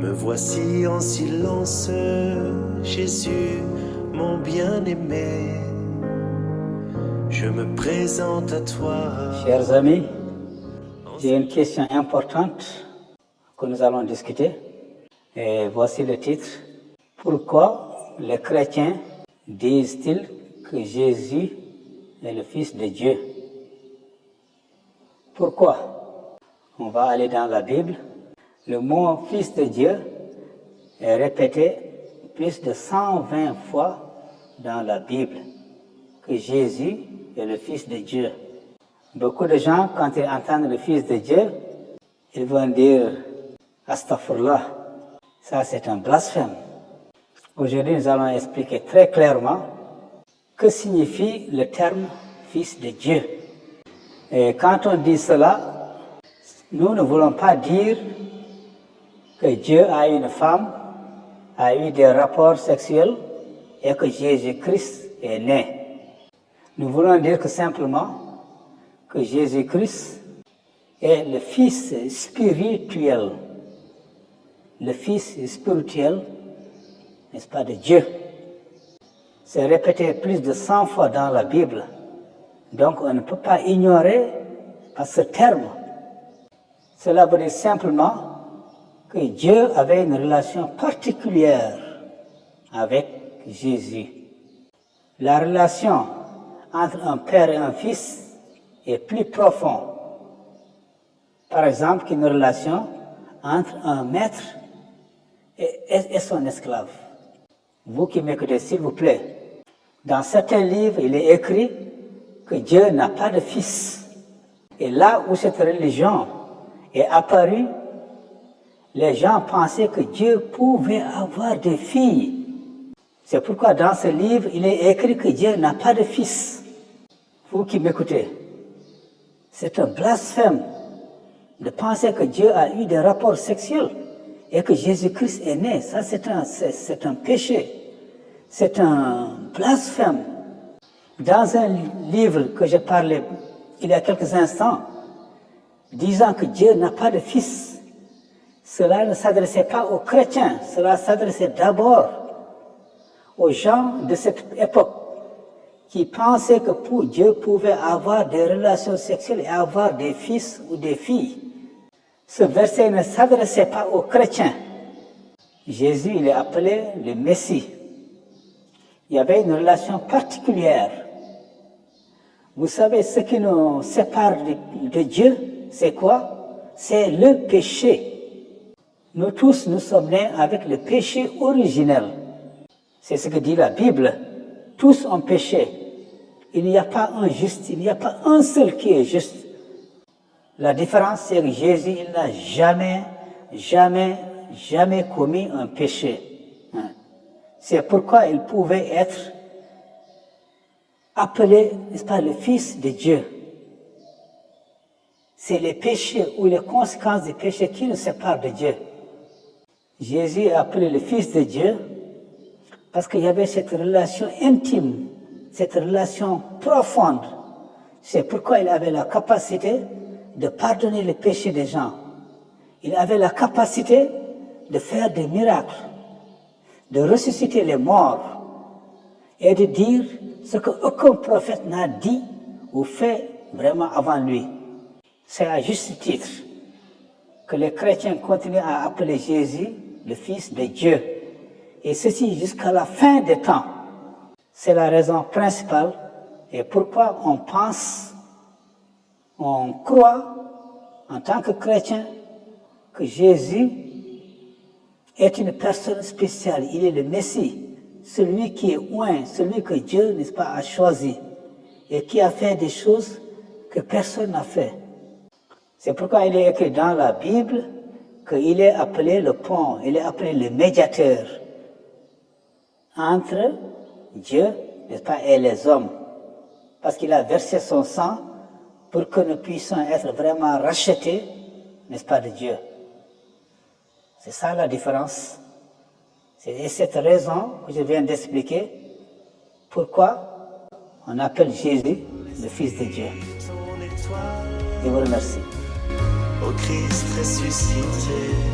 Me voici en silence, Jésus, mon bien-aimé. Je me présente à toi. Chers amis, j'ai une question importante que nous allons discuter. Et voici le titre. Pourquoi les chrétiens disent-ils que Jésus est le Fils de Dieu? Pourquoi? On va aller dans la Bible. Le mot Fils de Dieu est répété plus de 120 fois dans la Bible, que Jésus est le Fils de Dieu. Beaucoup de gens, quand ils entendent le Fils de Dieu, ils vont dire « Astaghfirullah ». Ça, c'est un blasphème. Aujourd'hui, nous allons expliquer très clairement que signifie le terme « Fils de Dieu ». Et quand on dit cela, nous ne voulons pas dire que Dieu a une femme, a eu des rapports sexuels et que Jésus-Christ est né. Nous voulons dire que simplement que Jésus-Christ est le Fils spirituel. Le Fils spirituel, n'est-ce pas, de Dieu. C'est répété plus de 100 fois dans la Bible. Donc on ne peut pas ignorer ce terme. Cela veut dire simplement que Dieu avait une relation particulière avec Jésus. La relation entre un père et un fils est plus profonde. Par exemple, qu'une relation entre un maître et son esclave. Vous qui m'écoutez, s'il vous plaît, dans certains livres, il est écrit que Dieu n'a pas de fils. Et là où cette religion est apparue, les gens pensaient que Dieu pouvait avoir des filles. C'est pourquoi dans ce livre, il est écrit que Dieu n'a pas de fils. Vous qui m'écoutez, c'est un blasphème de penser que Dieu a eu des rapports sexuels et que Jésus-Christ est né. Ça, c'est un péché. C'est un blasphème. Dans un livre que j'ai parlé il y a quelques instants, disant que Dieu n'a pas de fils, cela ne s'adressait pas aux chrétiens, cela s'adressait d'abord aux gens de cette époque qui pensaient que Dieu pouvait avoir des relations sexuelles et avoir des fils ou des filles. Ce verset ne s'adressait pas aux chrétiens. Jésus, il est appelé le Messie. Il y avait une relation particulière. Vous savez, ce qui nous sépare de Dieu, c'est quoi? C'est le péché. Nous tous, nous sommes nés avec le péché originel. C'est ce que dit la Bible. Tous ont péché. Il n'y a pas un juste, il n'y a pas un seul qui est juste. La différence, c'est que Jésus, il n'a jamais commis un péché. C'est pourquoi il pouvait être appelé, n'est-ce pas, le Fils de Dieu. C'est les péchés ou les conséquences des péchés qui nous séparent de Dieu. Jésus est appelé le Fils de Dieu parce qu'il y avait cette relation intime, cette relation profonde. C'est pourquoi il avait la capacité de pardonner les péchés des gens. Il avait la capacité de faire des miracles, de ressusciter les morts et de dire ce qu'aucun prophète n'a dit ou fait vraiment avant lui. C'est à juste titre que les chrétiens continuent à appeler Jésus le Fils de Dieu. Et ceci jusqu'à la fin des temps. C'est la raison principale et pourquoi on pense, on croit en tant que chrétien que Jésus est une personne spéciale. Il est le Messie, celui qui est oint, celui que Dieu, n'est-ce pas, a choisi et qui a fait des choses que personne n'a fait. C'est pourquoi il est écrit dans la Bible qu'il est appelé le pont, il est appelé le médiateur entre Dieu, n'est-ce pas, et les hommes. Parce qu'il a versé son sang pour que nous puissions être vraiment rachetés, n'est-ce pas, de Dieu. C'est ça la différence. C'est cette raison que je viens d'expliquer pourquoi on appelle Jésus le Fils de Dieu. Je vous remercie. Au Christ ressuscité.